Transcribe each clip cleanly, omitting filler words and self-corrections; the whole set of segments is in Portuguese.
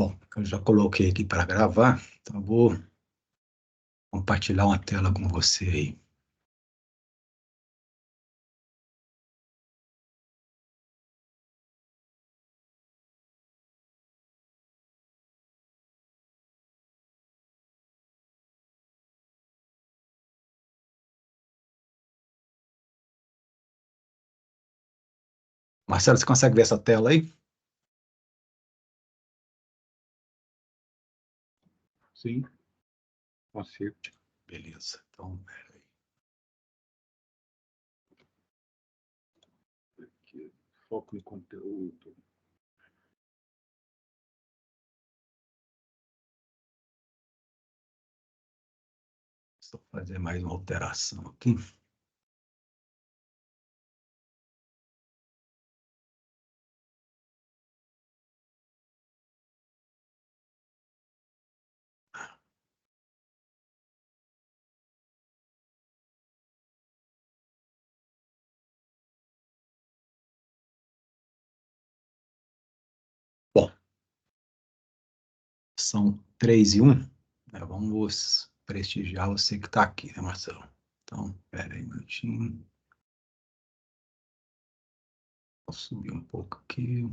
Bom, eu já coloquei aqui para gravar, então eu vou compartilhar uma tela com você aí. Marcelo, você consegue ver essa tela aí? Sim, consigo. Beleza, então, peraí. Aqui, foco em conteúdo. Só fazer mais uma alteração aqui. Bom, são 3 e 1, né? Vamos prestigiar você que está aqui, né, Marcelo? Então, peraí um minutinho. Vou subir um pouco aqui.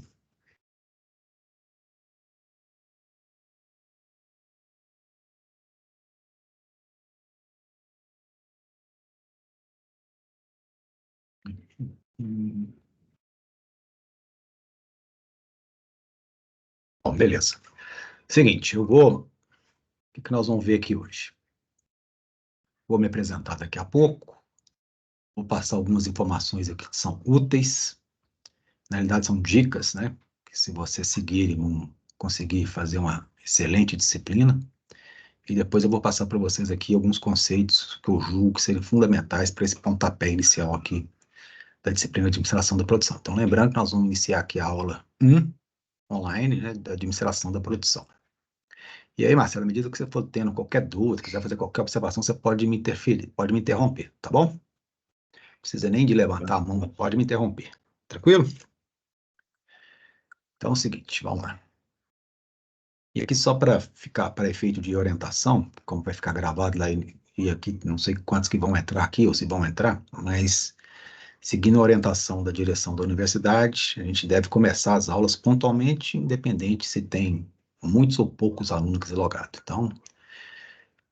Bom, beleza. Seguinte, o que nós vamos ver aqui hoje? Vou me apresentar daqui a pouco, vou passar algumas informações aqui que são úteis, na realidade são dicas, né? Que se você seguir, vão conseguir fazer uma excelente disciplina. E depois eu vou passar para vocês aqui alguns conceitos que eu julgo que seriam fundamentais para esse pontapé inicial aqui da disciplina de administração da produção. Então, lembrando que nós vamos iniciar aqui a aula 1, online, né, da administração da produção. E aí, Marcelo, à medida que você for tendo qualquer dúvida, quiser fazer qualquer observação, você pode me interferir, pode me interromper, tá bom? Não precisa nem de levantar a mão, pode me interromper. Tranquilo? Então é o seguinte, vamos lá. E aqui só para ficar para efeito de orientação, como vai ficar gravado lá e aqui, não sei quantos que vão entrar aqui ou se vão entrar, mas seguindo a orientação da direção da universidade, a gente deve começar as aulas pontualmente, independente se tem muitos ou poucos alunos logados. Então,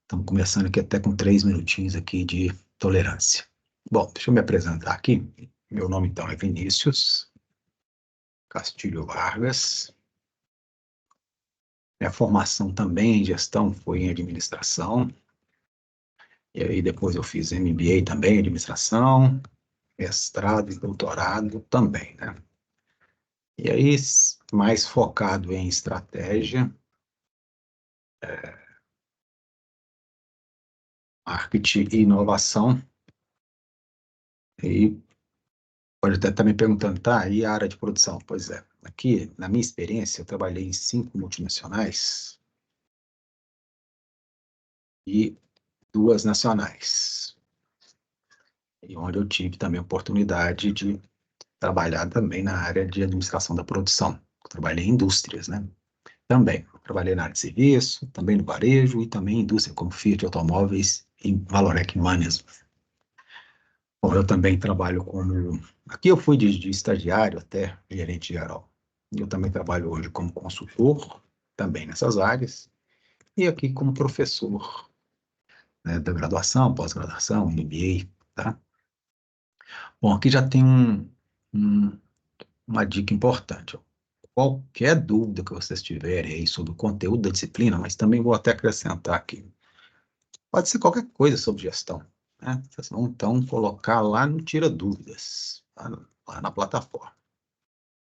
estamos começando aqui até com 3 minutinhos aqui de tolerância. Bom, deixa eu me apresentar aqui. Meu nome, então, é Vinícius Castilho Vargas. Minha formação também em gestão foi em administração. E aí depois eu fiz MBA também em administração, mestrado e doutorado também, né? E aí, mais focado em estratégia, marketing e inovação. E pode até estar me perguntando, tá, e a área de produção? Pois é, aqui, na minha experiência, eu trabalhei em 5 multinacionais e 2 nacionais. E onde eu tive também a oportunidade de trabalhar também na área de administração da produção. Eu trabalhei em indústrias, né? Também. Trabalhei na área de serviço, também no varejo e também em indústria como Fiat Automóveis e Valorec Management. Bom, eu também trabalho como... Aqui eu fui de estagiário até gerente geral. Eu também trabalho hoje como consultor, também nessas áreas. E aqui como professor, né, da graduação, pós-graduação, MBA, tá? Bom, aqui já tem um, uma dica importante. Qualquer dúvida que vocês tiverem aí sobre o conteúdo da disciplina, mas também vou até acrescentar aqui. Pode ser qualquer coisa sobre gestão, né? Vocês vão, então, colocar lá no Tira Dúvidas, lá na plataforma.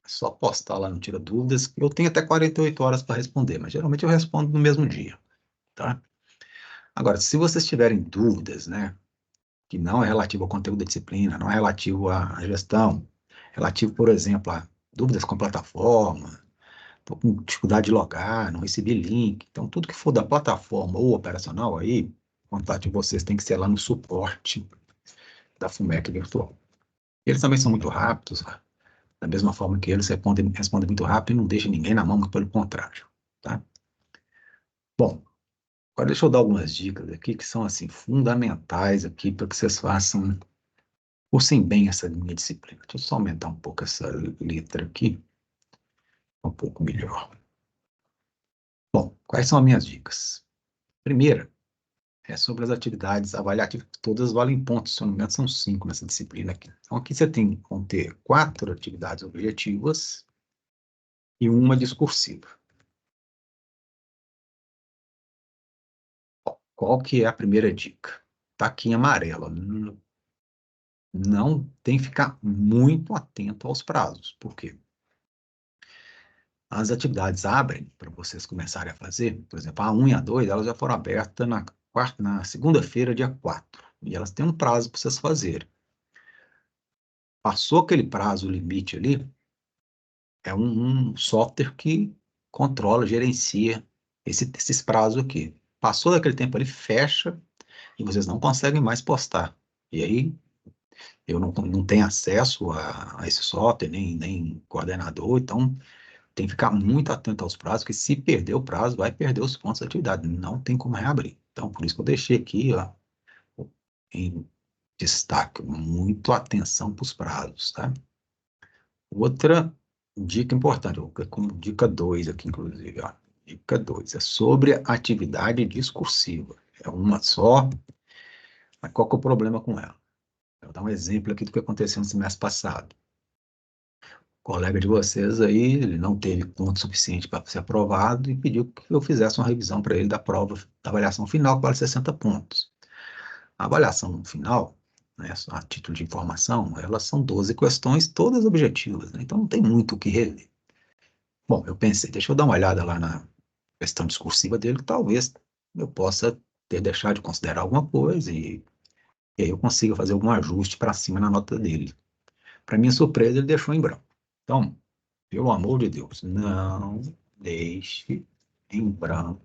É só postar lá no Tira Dúvidas. Eu tenho até 48 horas para responder, mas geralmente eu respondo no mesmo dia, tá? Agora, se vocês tiverem dúvidas, né, que não é relativo ao conteúdo da disciplina, não é relativo à gestão, relativo, por exemplo, a dúvidas com plataforma, estou com dificuldade de logar, não recebi link. Então, tudo que for da plataforma ou operacional aí, o contato de vocês tem que ser lá no suporte da FUMEC Virtual. Eles também são muito rápidos, da mesma forma que eles respondem muito rápido e não deixam ninguém na mão, pelo contrário, tá? Bom, agora deixa eu dar algumas dicas aqui que são, assim, fundamentais aqui para que vocês façam, cursem bem essa minha disciplina. Deixa eu só aumentar um pouco essa letra aqui, um pouco melhor. Bom, quais são as minhas dicas? Primeira, é sobre as atividades avaliativas, todas valem pontos, se eu não me engano, são 5 nessa disciplina aqui. Então, aqui você vão ter 4 atividades objetivas e uma discursiva. Qual que é a primeira dica? Está aqui em amarelo. Não tem que ficar muito atento aos prazos. Por quê? As atividades abrem para vocês começarem a fazer, por exemplo, a 1 e a 2, elas já foram abertas na segunda-feira, dia 4. E elas têm um prazo para vocês fazerem. Passou aquele prazo limite ali, é um software que controla, gerencia esses prazos aqui. Passou daquele tempo ali, fecha e vocês não conseguem mais postar. E aí, eu não tenho acesso a esse software, nem coordenador, então tem que ficar muito atento aos prazos, porque se perder o prazo, vai perder os pontos de atividade, não tem como reabrir. Então, por isso que eu deixei aqui, ó, em destaque, muito atenção para os prazos, tá? Outra dica importante, como dica 2 aqui, inclusive, ó. Dica 2 é sobre atividade discursiva. É uma só, mas qual que é o problema com ela? Eu vou dar um exemplo aqui do que aconteceu no semestre passado. O colega de vocês aí, ele não teve ponto suficiente para ser aprovado e pediu que eu fizesse uma revisão para ele da prova, da avaliação final, que vale 60 pontos. A avaliação final, né, só a título de informação, elas são 12 questões, todas objetivas, né? Então não tem muito o que rever. Bom, eu pensei, deixa eu dar uma olhada lá na questão discursiva dele, que talvez eu possa ter deixado de considerar alguma coisa e aí eu consiga fazer algum ajuste para cima na nota dele. Para minha surpresa, ele deixou em branco. Então, pelo amor de Deus, não deixe em branco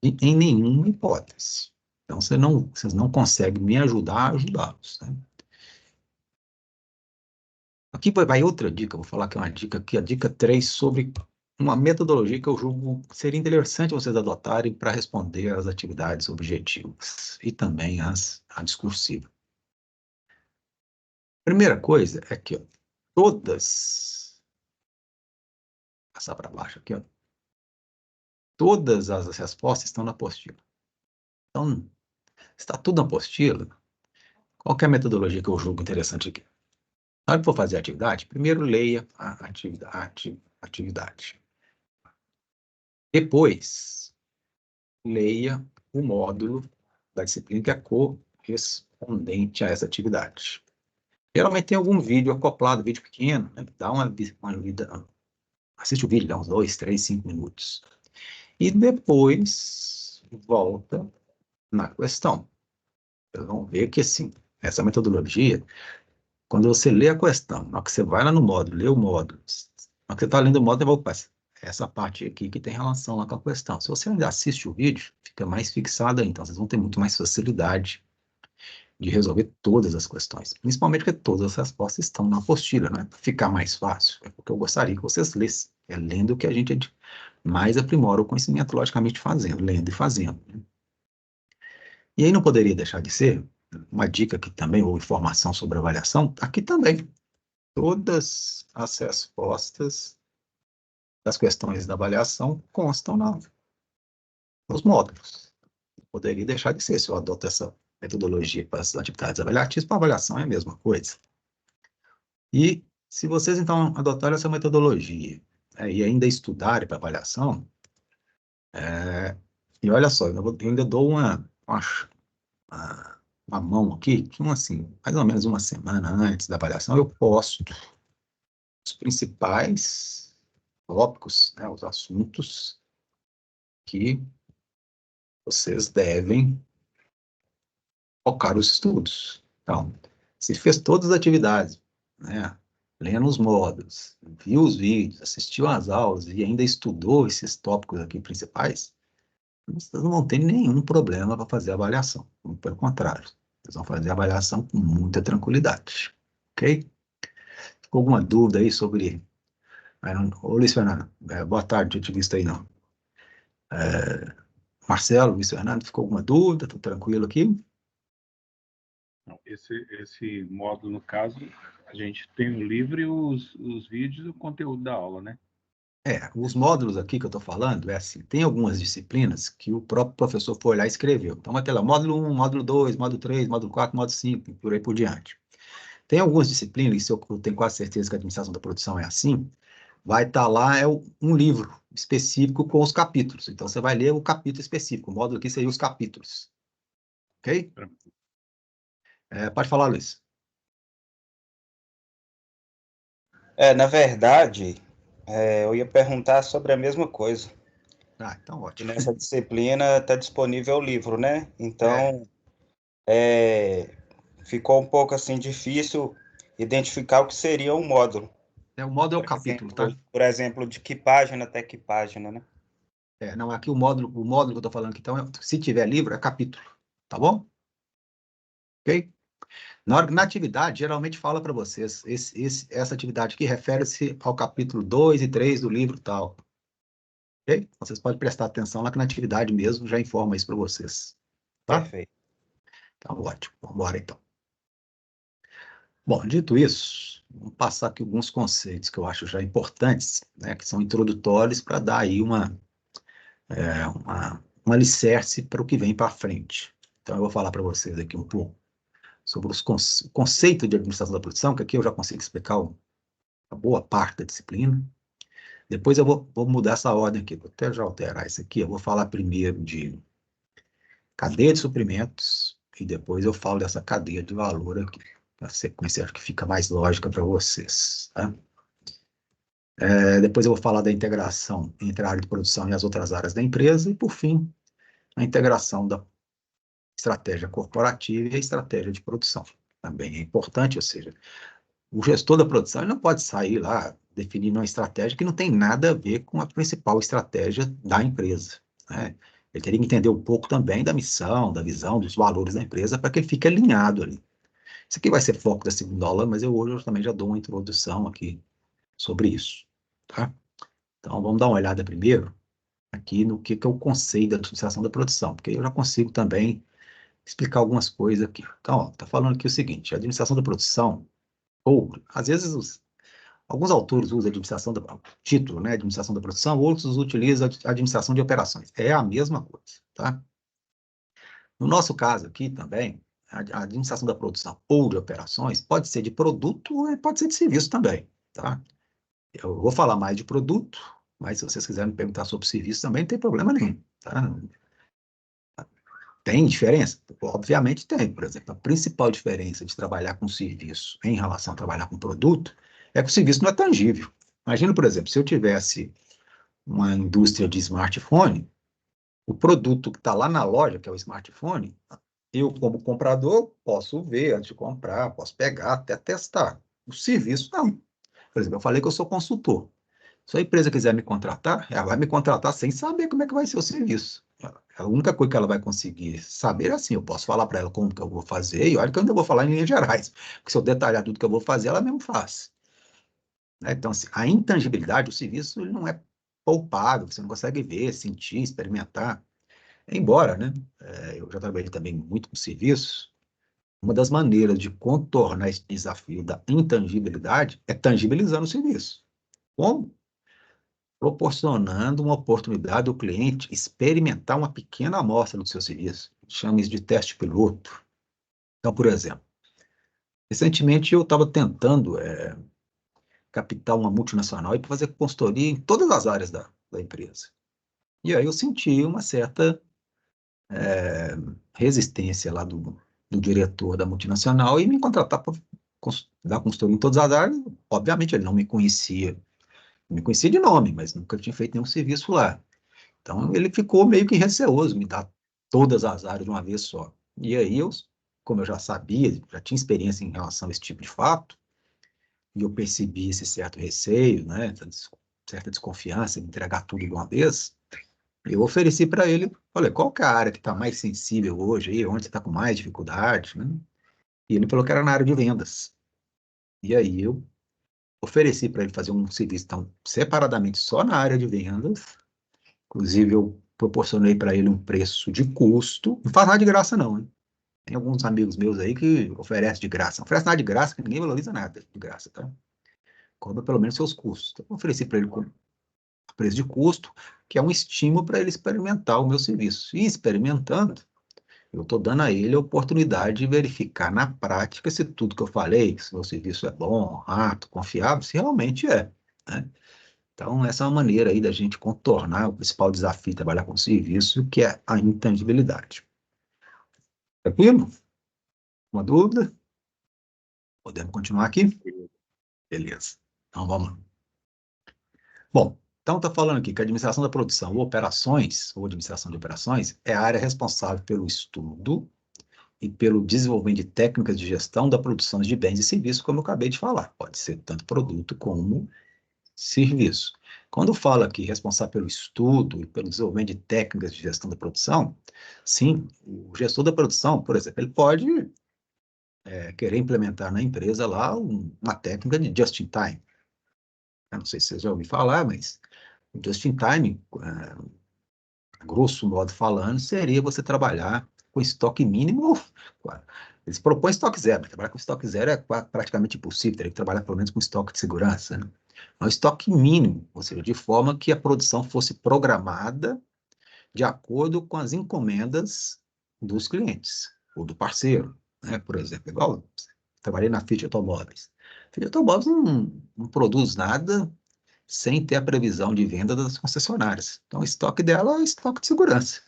em nenhuma hipótese. Então, vocês não conseguem me ajudar a ajudá-los, né? Aqui vai outra dica, vou falar que é uma dica aqui, a dica 3 sobre uma metodologia que eu julgo que seria interessante vocês adotarem para responder às atividades objetivas e também a discursiva. Primeira coisa é que, ó, passar para baixo aqui, ó, todas as respostas estão na apostila. Então, está tudo na apostila. Qual que é a metodologia que eu julgo interessante aqui? Na hora que for fazer a atividade, primeiro leia a atividade. Depois, leia o módulo da disciplina que é correspondente a essa atividade. Geralmente tem algum vídeo acoplado, vídeo pequeno, né? Dá uma assiste o vídeo, dá uns 2, 3, 5 minutos. E depois volta na questão. Vocês vão ver que, assim, essa metodologia, quando você lê a questão, na hora que você vai lá no módulo, lê o módulo, na hora que você está lendo o módulo, você vai, opa, essa parte aqui que tem relação lá com a questão. Se você ainda assiste o vídeo, fica mais fixado aí, então vocês vão ter muito mais facilidade de resolver todas as questões, principalmente porque todas as respostas estão na apostila, não é para ficar mais fácil, é porque eu gostaria que vocês lessem, é lendo que a gente mais aprimora o conhecimento, logicamente fazendo, lendo e fazendo, né? E aí não poderia deixar de ser uma dica aqui também, ou informação sobre avaliação, aqui também, todas as respostas das questões da avaliação constam nos módulos. Poderia deixar de ser se eu adoto essa metodologia para as atividades avaliativas, para avaliação é a mesma coisa. E se vocês, então, adotarem essa metodologia, e ainda estudarem para avaliação, e olha só, eu ainda dou uma mão aqui, que assim, mais ou menos uma semana antes da avaliação, eu posto os principais tópicos, né, os assuntos que vocês devem focar os estudos. Então, se fez todas as atividades, né, lendo os módulos, viu os vídeos, assistiu às aulas e ainda estudou esses tópicos aqui principais, vocês não vão ter nenhum problema para fazer a avaliação. Pelo contrário, vocês vão fazer a avaliação com muita tranquilidade. Ok? Ficou alguma dúvida aí sobre... Ô, Luiz Fernando, boa tarde, eu te visto aí não. Marcelo, Luiz Fernando, ficou alguma dúvida? Estou tranquilo aqui? Não, esse módulo, no caso, a gente tem o livro e os vídeos e o conteúdo da aula, né? Os módulos aqui que eu estou falando, é assim, tem algumas disciplinas que o próprio professor foi lá e escreveu. Então, vai ter lá módulo 1, módulo 2, módulo 3, módulo 4, módulo 5, e por aí por diante. Tem algumas disciplinas, e se eu tenho quase certeza que a administração da produção é assim, vai estar lá um livro específico com os capítulos. Então, você vai ler o capítulo específico. O módulo aqui seria os capítulos. Ok? Pode falar, Luiz. Na verdade, eu ia perguntar sobre a mesma coisa. Então E ótimo. nessa disciplina está disponível o livro, né? Então, ficou um pouco assim difícil identificar o que seria um módulo. O módulo é o capítulo, tá? Por exemplo, de que página até que página, né? Não, aqui o módulo que eu estou falando aqui, então, se tiver livro, é capítulo. Tá bom? Ok? Na atividade, geralmente fala para vocês, essa atividade aqui refere-se ao capítulo 2 e 3 do livro tal. Ok? Vocês podem prestar atenção lá que na atividade mesmo já informa isso para vocês. Tá? Perfeito. Então, ótimo. Vamos embora, então. Bom, dito isso, vamos passar aqui alguns conceitos que eu acho já importantes, né, que são introdutórios para dar aí um alicerce para o que vem para frente. Então, eu vou falar para vocês aqui um pouco sobre o conceito de administração da produção, que aqui eu já consigo explicar a boa parte da disciplina. Depois eu vou mudar essa ordem aqui, vou até já alterar isso aqui. Eu vou falar primeiro de cadeia de suprimentos e depois eu falo dessa cadeia de valor aqui. A sequência acho que fica mais lógica para vocês. Tá? Depois eu vou falar da integração entre a área de produção e as outras áreas da empresa. E, por fim, a integração da estratégia corporativa e a estratégia de produção. Também é importante, ou seja, o gestor da produção ele não pode sair lá definindo uma estratégia que não tem nada a ver com a principal estratégia da empresa. Né? Ele teria que entender um pouco também da missão, da visão, dos valores da empresa para que ele fique alinhado ali. Isso aqui vai ser foco da segunda aula, mas hoje eu também já dou uma introdução aqui sobre isso. Tá? Então, vamos dar uma olhada primeiro aqui no que é o conceito da administração da produção, porque eu já consigo também explicar algumas coisas aqui. Então, está falando aqui o seguinte, a administração da produção, ou, às vezes, alguns autores usam administração do título, né, administração da produção, outros utilizam administração de operações. É a mesma coisa, tá? No nosso caso aqui também, a administração da produção ou de operações pode ser de produto ou pode ser de serviço também, tá? Eu vou falar mais de produto, mas se vocês quiserem me perguntar sobre serviço também, não tem problema nenhum, tá? Tem diferença? Obviamente tem. Por exemplo, a principal diferença de trabalhar com serviço em relação a trabalhar com produto é que o serviço não é tangível. Imagina, por exemplo, se eu tivesse uma indústria de smartphone, o produto que está lá na loja, que é o smartphone, eu, como comprador, posso ver antes de comprar, posso pegar, até testar. O serviço, não. Por exemplo, eu falei que eu sou consultor. Se a empresa quiser me contratar, ela vai me contratar sem saber como é que vai ser o serviço. A única coisa que ela vai conseguir saber é assim, eu posso falar para ela como que eu vou fazer, e olha que eu ainda vou falar em linhas gerais, porque se eu detalhar tudo que eu vou fazer, ela mesmo faz. Né? Então, assim, a intangibilidade do serviço ele não é palpável, você não consegue ver, sentir, experimentar. Embora, né, eu já trabalhei também muito com serviço, uma das maneiras de contornar esse desafio da intangibilidade é tangibilizando o serviço. Como? Proporcionando uma oportunidade ao cliente experimentar uma pequena amostra do seu serviço. Chama isso de teste piloto. Então, por exemplo, recentemente eu estava tentando captar uma multinacional e fazer consultoria em todas as áreas da empresa. E aí eu senti uma certa resistência lá do diretor da multinacional e me contratar para dar consultoria em todas as áreas. Obviamente ele não me conhecia de nome, mas nunca tinha feito nenhum serviço lá. Então, ele ficou meio que receoso, me dar todas as áreas de uma vez só. E aí, como eu já sabia, já tinha experiência em relação a esse tipo de fato, e eu percebi esse certo receio, né, essa certa desconfiança de entregar tudo de uma vez, eu ofereci para ele, falei, qual que é a área que está mais sensível hoje, aí, onde você está com mais dificuldade, né? E ele falou que era na área de vendas. E aí eu ofereci para ele fazer um serviço, então, separadamente só na área de vendas. Inclusive, eu proporcionei para ele um preço de custo. Não faz nada de graça, não, hein? Tem alguns amigos meus aí que oferecem de graça. Não oferece nada de graça, que ninguém valoriza nada de graça, tá? Cobra pelo menos seus custos. Então, eu ofereci para ele com preço de custo, que é um estímulo para ele experimentar o meu serviço. E experimentando, eu estou dando a ele a oportunidade de verificar na prática se tudo que eu falei, se o meu serviço é bom, rápido, confiável, se realmente é, né? Então, essa é uma maneira aí da gente contornar o principal desafio de trabalhar com serviço, que é a intangibilidade. Tranquilo? Uma dúvida? Podemos continuar aqui? Beleza. Então, vamos lá. Bom, então está falando aqui que a administração da produção ou operações, ou administração de operações, é a área responsável pelo estudo e pelo desenvolvimento de técnicas de gestão da produção de bens e serviços, como eu acabei de falar. Pode ser tanto produto como serviço. Quando fala aqui responsável pelo estudo e pelo desenvolvimento de técnicas de gestão da produção, sim, o gestor da produção, por exemplo, ele pode querer implementar na empresa lá uma técnica de just-in-time. Eu não sei se você já ouviu falar, mas o just-in-time, grosso modo falando, seria você trabalhar com estoque mínimo. Eles propõem estoque zero, mas trabalhar com estoque zero é praticamente impossível, teria que trabalhar pelo menos com estoque de segurança, né? Mas estoque mínimo, ou seja, de forma que a produção fosse programada de acordo com as encomendas dos clientes, ou do parceiro, né? Por exemplo, igual trabalhei na Fiat Automóveis. Fiat Automóveis não produz nada sem ter a previsão de venda das concessionárias. Então, o estoque dela é estoque de segurança.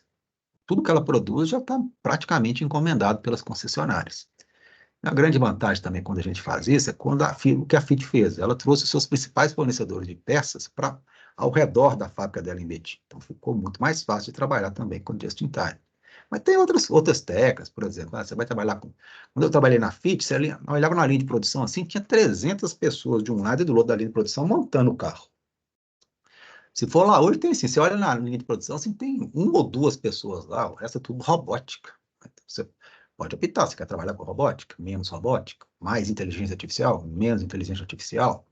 Tudo que ela produz já está praticamente encomendado pelas concessionárias. A grande vantagem também quando a gente faz isso é quando o que a Fiat fez. Ela trouxe os seus principais fornecedores de peças para ao redor da fábrica dela em Betim. Então, ficou muito mais fácil de trabalhar também com just-in-time. Mas tem outras técnicas, por exemplo, você vai trabalhar com... Quando eu trabalhei na Fiat, você olhava na linha de produção assim, tinha 300 pessoas de um lado e do outro da linha de produção montando o carro. Se for lá hoje, tem assim, você olha na linha de produção, assim, tem uma ou duas pessoas lá, o resto é tudo robótica. Então, você pode optar, você quer trabalhar com robótica, menos robótica, mais inteligência artificial, menos inteligência artificial.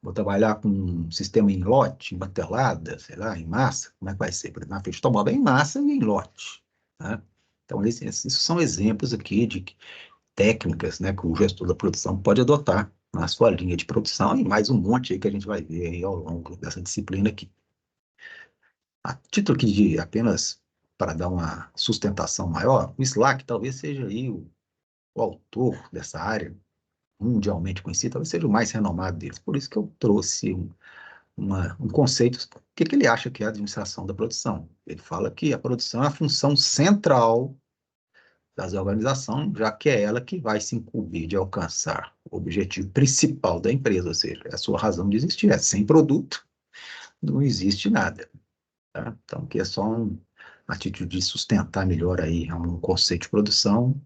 Vou trabalhar com um sistema em lote, em batelada, sei lá, em massa, como é que vai ser? Por exemplo, na Fiat Automóvel é em massa e em lote, né? Então, esses são exemplos aqui de técnicas, né, que o gestor da produção pode adotar na sua linha de produção e mais um monte aí que a gente vai ver aí ao longo dessa disciplina aqui. A título aqui de apenas para dar uma sustentação maior, o Slack talvez seja aí o autor dessa área, mundialmente conhecido, talvez seja o mais renomado deles. Por isso que eu trouxe um conceito. O que ele acha que é a administração da produção? Ele fala que a produção é a função central das organizações, já que é ela que vai se incumbir de alcançar o objetivo principal da empresa, ou seja, é a sua razão de existir. Sem produto, não existe nada. Tá? Então, aqui é só uma atitude de sustentar melhor aí um conceito de produção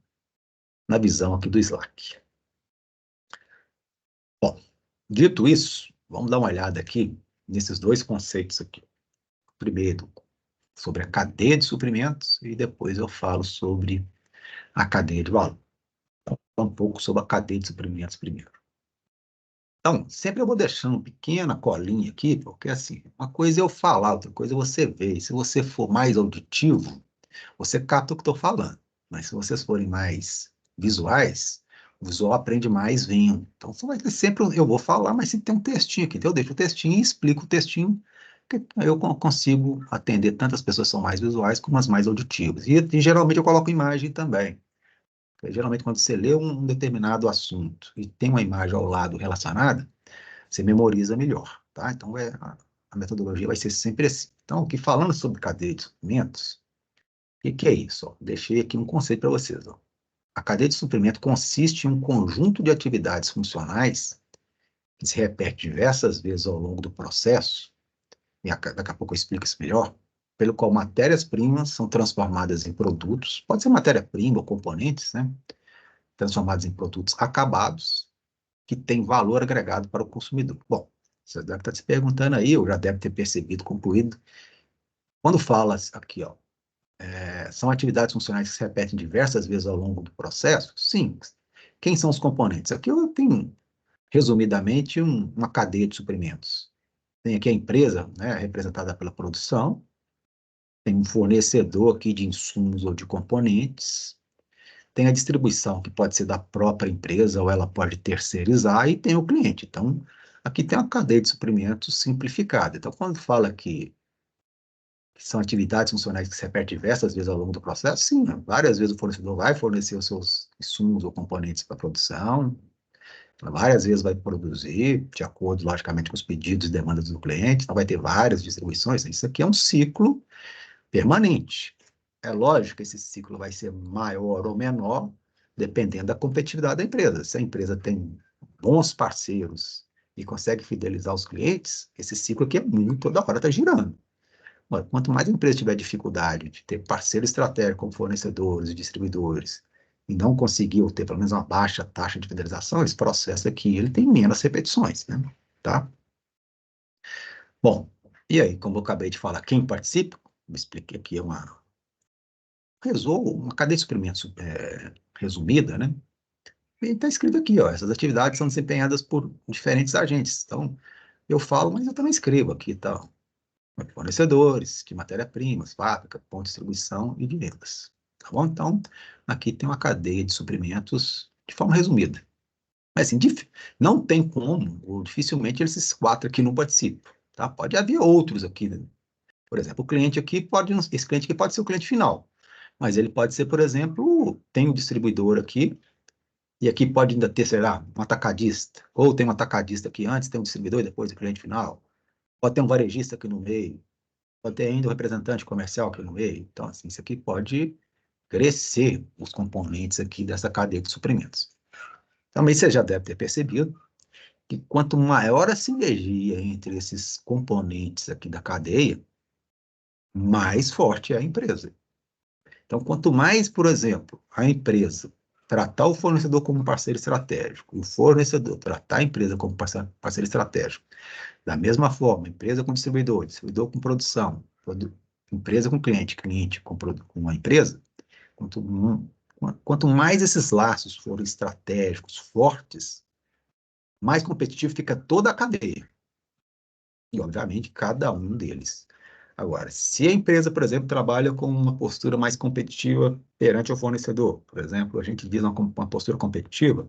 na visão aqui do Slack. Bom, dito isso, vamos dar uma olhada aqui nesses dois conceitos aqui. Primeiro, sobre a cadeia de suprimentos e depois eu falo sobre a cadeia de valor. Então, um pouco sobre a cadeia de suprimentos primeiro. Então, sempre eu vou deixando uma pequena colinha aqui, porque assim, uma coisa é eu falar, outra coisa é você ver. E se você for mais auditivo, você capta o que estou falando. Mas se vocês forem mais visuais, o visual aprende mais vendo. Então, você vai ter sempre, eu vou falar, mas se tem um textinho aqui, então eu deixo o textinho e explico o textinho, que eu consigo atender tantas pessoas que são mais visuais como as mais auditivas. E geralmente eu coloco imagem também. Porque, geralmente, quando você lê um determinado assunto e tem uma imagem ao lado relacionada, você memoriza melhor, tá? Então, a metodologia vai ser sempre assim. Então, aqui falando sobre cadeia de suprimentos, o que é isso? Ó? Deixei aqui um conceito para vocês. Ó. A cadeia de suprimento consiste em um conjunto de atividades funcionais que se repete diversas vezes ao longo do processo, e daqui a pouco eu explico isso melhor, pelo qual matérias-primas são transformadas em produtos, pode ser matéria-prima ou componentes, né? Transformados em produtos acabados, que têm valor agregado para o consumidor. Bom, você deve estar se perguntando aí, ou já deve ter percebido, concluído, quando fala aqui, ó, são atividades funcionais que se repetem diversas vezes ao longo do processo? Sim. Quem são os componentes? Aqui eu tenho, resumidamente, uma cadeia de suprimentos. Tem aqui a empresa, né, representada pela produção, tem um fornecedor aqui de insumos ou de componentes, tem a distribuição, que pode ser da própria empresa ou ela pode terceirizar, e tem o cliente. Então, aqui tem uma cadeia de suprimentos simplificada. Então, quando fala que são atividades funcionais que se repetem diversas vezes ao longo do processo, sim, várias vezes o fornecedor vai fornecer os seus insumos ou componentes para a produção, várias vezes vai produzir, de acordo, logicamente, com os pedidos e demandas do cliente, então vai ter várias distribuições. Isso aqui é um ciclo permanente. É lógico que esse ciclo vai ser maior ou menor, dependendo da competitividade da empresa. Se a empresa tem bons parceiros e consegue fidelizar os clientes, esse ciclo aqui é muito, toda hora está girando. Mas quanto mais a empresa tiver dificuldade de ter parceiro estratégico como fornecedores e distribuidores, e não conseguir ter pelo menos uma baixa taxa de fidelização, esse processo aqui ele tem menos repetições, né? Tá? Bom, e aí, como eu acabei de falar, quem participa, eu expliquei aqui uma cadeia de suprimentos resumida, né? E está escrito aqui, ó, essas atividades são desempenhadas por diferentes agentes. Então, eu falo, mas eu também escrevo aqui, tá? Fornecedores de matéria-primas, fábrica, ponto de distribuição e de vendas. Tá bom? Então, aqui tem uma cadeia de suprimentos de forma resumida. Mas, assim, não tem como, ou dificilmente, esses 4 aqui não participam. Tá? Pode haver outros aqui, né? Por exemplo, o cliente aqui esse cliente aqui pode ser o cliente final, mas ele pode ser, por exemplo, tem um distribuidor aqui, e aqui pode ainda ter, sei lá, um atacadista, ou tem um atacadista aqui antes, tem um distribuidor e depois o cliente final, pode ter um varejista aqui no meio, pode ter ainda um representante comercial aqui no meio. Então, assim, isso aqui pode crescer os componentes aqui dessa cadeia de suprimentos. Também você já deve ter percebido que quanto maior a sinergia entre esses componentes aqui da cadeia, mais forte é a empresa. Então, quanto mais, por exemplo, a empresa tratar o fornecedor como parceiro estratégico, e o fornecedor tratar a empresa como parceiro estratégico, da mesma forma, empresa com distribuidor, distribuidor com produção, empresa com cliente, cliente com uma empresa, quanto mais esses laços forem estratégicos, fortes, mais competitivo fica toda a cadeia. E, obviamente, cada um deles. Agora, se a empresa, por exemplo, trabalha com uma postura mais competitiva perante o fornecedor, por exemplo, a gente diz uma postura competitiva,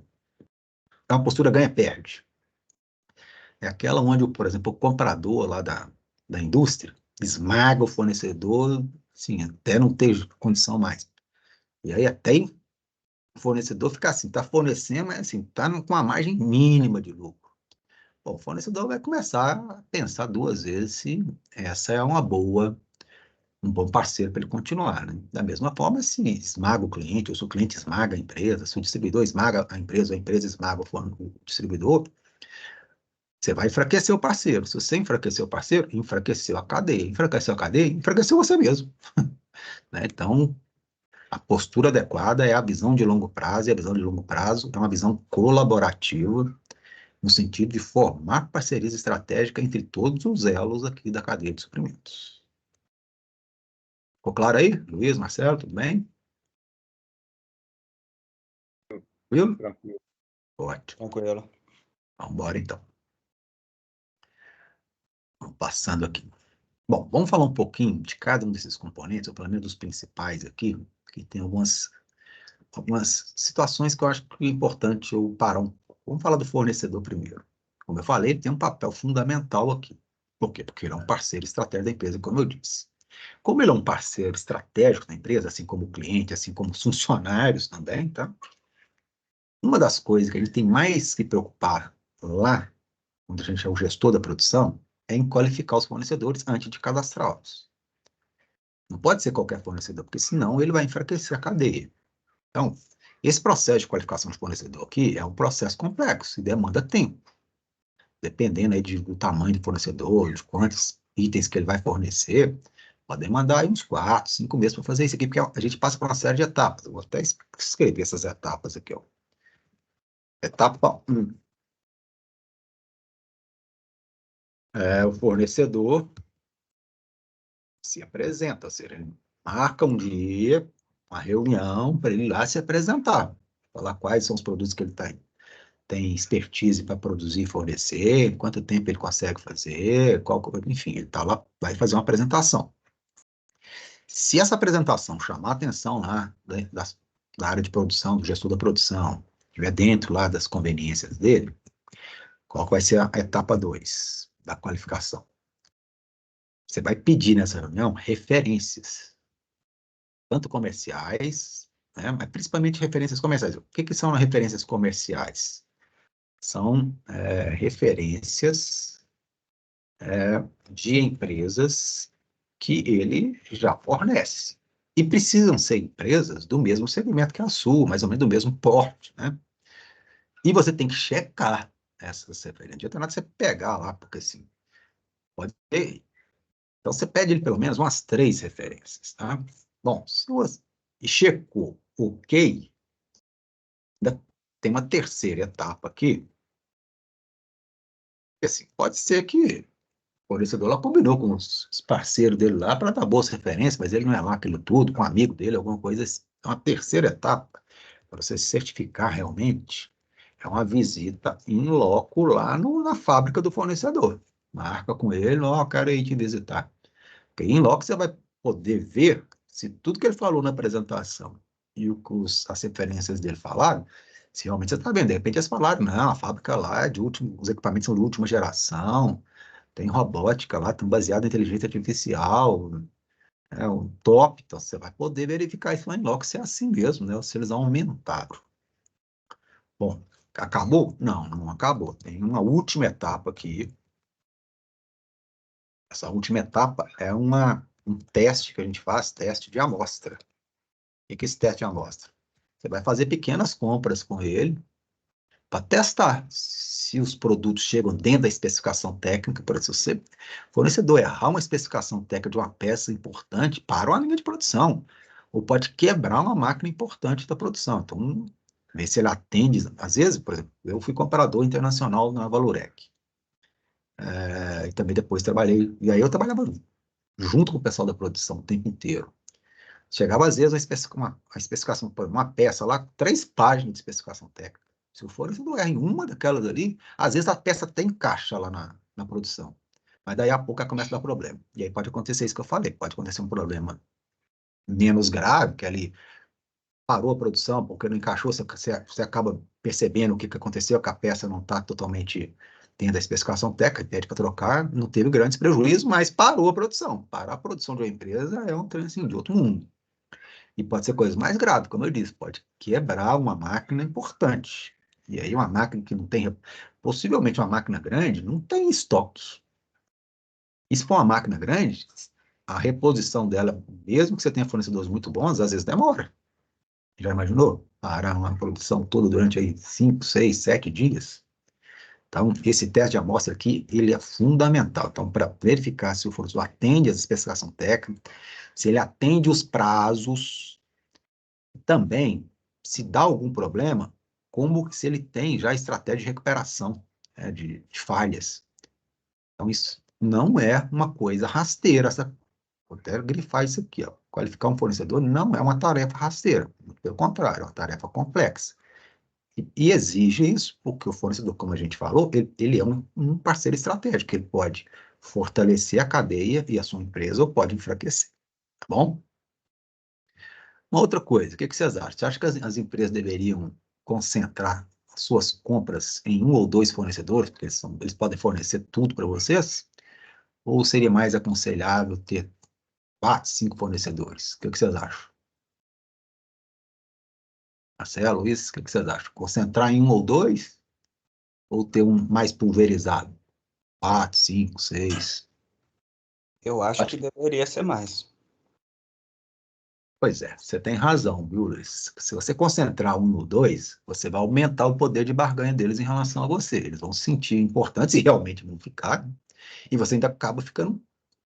é uma postura ganha-perde. É aquela onde, por exemplo, o comprador lá da indústria esmaga o fornecedor, assim, até não ter condição mais. E aí até o fornecedor fica assim, está fornecendo, mas assim, está com uma margem mínima de lucro. Bom, o fornecedor vai começar a pensar 2 vezes se essa é um bom parceiro para ele continuar, né? Da mesma forma, se esmaga o cliente, ou se o cliente esmaga a empresa, se o distribuidor esmaga a empresa, ou a empresa esmaga o distribuidor, você vai enfraquecer o parceiro. Se você enfraquecer o parceiro, enfraqueceu a cadeia. Enfraqueceu a cadeia, enfraqueceu você mesmo. Né? Então, a postura adequada é a visão de longo prazo, e a visão de longo prazo é uma visão colaborativa, no sentido de formar parcerias estratégicas entre todos os elos aqui da cadeia de suprimentos. Ficou claro aí? Luiz, Marcelo, tudo bem? Viu? Tranquilo. Ótimo. Tranquilo. Vamos embora, então. Vamos passando aqui. Bom, vamos falar um pouquinho de cada um desses componentes, ou pelo menos dos principais aqui, que tem algumas situações que eu acho que é importante eu parar um pouco. Vamos falar do fornecedor primeiro. Como eu falei, ele tem um papel fundamental aqui. Por quê? Porque ele é um parceiro estratégico da empresa, como eu disse. Como ele é um parceiro estratégico da empresa, assim como o cliente, assim como os funcionários também, tá? Uma das coisas que a gente tem mais que preocupar lá, quando a gente é o gestor da produção, é em qualificar os fornecedores antes de cadastrá-los. Não pode ser qualquer fornecedor, porque senão ele vai enfraquecer a cadeia. Então, esse processo de qualificação de fornecedor aqui é um processo complexo e demanda tempo. Dependendo aí do tamanho do fornecedor, de quantos itens que ele vai fornecer, pode demandar aí uns 4, 5 meses para fazer isso aqui, porque a gente passa por uma série de etapas. Eu vou até escrever essas etapas aqui, ó. Etapa 1. O fornecedor se apresenta, ou seja, ele marca um dia, uma reunião, para ele ir lá se apresentar, falar quais são os produtos que ele tem expertise para produzir e fornecer, quanto tempo ele consegue fazer, enfim, ele está lá, vai fazer uma apresentação. Se essa apresentação chamar a atenção lá da área de produção, do gestor da produção, estiver dentro lá das conveniências dele, qual vai ser a etapa 2 da qualificação? Você vai pedir nessa reunião referências, tanto comerciais, né, mas principalmente referências comerciais. O que são referências comerciais? São referências de empresas que ele já fornece. E precisam ser empresas do mesmo segmento que a sua, mais ou menos do mesmo porte, né? E você tem que checar essas referências. Não adianta nada você pegar lá, porque assim, pode ter. Então, você pede ele pelo menos umas 3 referências, tá? Bom, se você checou ok, tem uma terceira etapa aqui. Assim, pode ser que o fornecedor lá combinou com os parceiros dele lá para dar boas referências, mas ele não é lá aquilo tudo, com um amigo dele, alguma coisa assim. É uma terceira etapa, para você certificar realmente, é uma visita in loco lá na fábrica do fornecedor. Marca com ele, ó, quero ir te visitar. Porque in loco você vai poder ver se tudo que ele falou na apresentação e o que as referências dele falaram, se realmente você está vendo. De repente eles falaram, não, a fábrica lá é de último, os equipamentos são de última geração, tem robótica lá, tem baseado em inteligência artificial, é um top, então você vai poder verificar isso lá em loco se é assim mesmo, né? Ou se eles aumentaram. Bom, acabou? Não, não acabou. Tem uma última etapa aqui. Essa última etapa é um teste que a gente faz, teste de amostra. O que é esse teste de amostra? Você vai fazer pequenas compras com ele para testar se os produtos chegam dentro da especificação técnica. Por exemplo, se você fornecedor errar uma especificação técnica de uma peça importante, para uma linha de produção, ou pode quebrar uma máquina importante da produção. Então, ver se ele atende. Às vezes, por exemplo, eu fui comparador internacional na Valurec. E também depois trabalhei, e aí eu trabalhava junto com o pessoal da produção o tempo inteiro. Chegava às vezes uma especificação, uma peça lá, 3 páginas de especificação técnica. Se o fornecedor erra em uma daquelas ali, às vezes a peça até encaixa lá na produção. Mas daí a pouco começa a dar problema. E aí pode acontecer isso que eu falei, pode acontecer um problema menos grave, que ali parou a produção porque não encaixou, você acaba percebendo o que aconteceu, que a peça não está totalmente dentro da especificação técnica, pede para trocar, não teve grandes prejuízos, mas parou a produção. Parar a produção de uma empresa é um trem assim, de outro mundo. E pode ser coisa mais grave, como eu disse, pode quebrar uma máquina importante. E aí uma máquina que não tem, possivelmente uma máquina grande, não tem estoque. E se for uma máquina grande, a reposição dela, mesmo que você tenha fornecedores muito bons, às vezes demora. Já imaginou? Parar uma produção toda durante aí 5, 6, 7 dias? Então, esse teste de amostra aqui, ele é fundamental. Então, para verificar se o fornecedor atende às especificações técnicas, se ele atende os prazos, também, se dá algum problema, como se ele tem já estratégia de recuperação, de falhas. Então, isso não é uma coisa rasteira. Vou até grifar isso aqui. Ó. Qualificar um fornecedor não é uma tarefa rasteira. Pelo contrário, é uma tarefa complexa. E exige isso, porque o fornecedor, como a gente falou, ele é um parceiro estratégico. Ele pode fortalecer a cadeia e a sua empresa, ou pode enfraquecer. Tá bom? Uma outra coisa, o que vocês acham? Você acha que as empresas deveriam concentrar suas compras em 1 ou 2 fornecedores, porque eles podem fornecer tudo para vocês? Ou seria mais aconselhável ter 4, 5 fornecedores? O que vocês acham? Marcelo, Luiz, o que vocês acham? Concentrar em 1 ou 2? Ou ter um mais pulverizado? 4, 5, 6? Eu acho que deveria ser mais. Pois é, você tem razão, viu, Luiz? Se você concentrar 1 ou 2, você vai aumentar o poder de barganha deles em relação a você. Eles vão se sentir importantes e realmente vão ficar, né? E você ainda acaba ficando,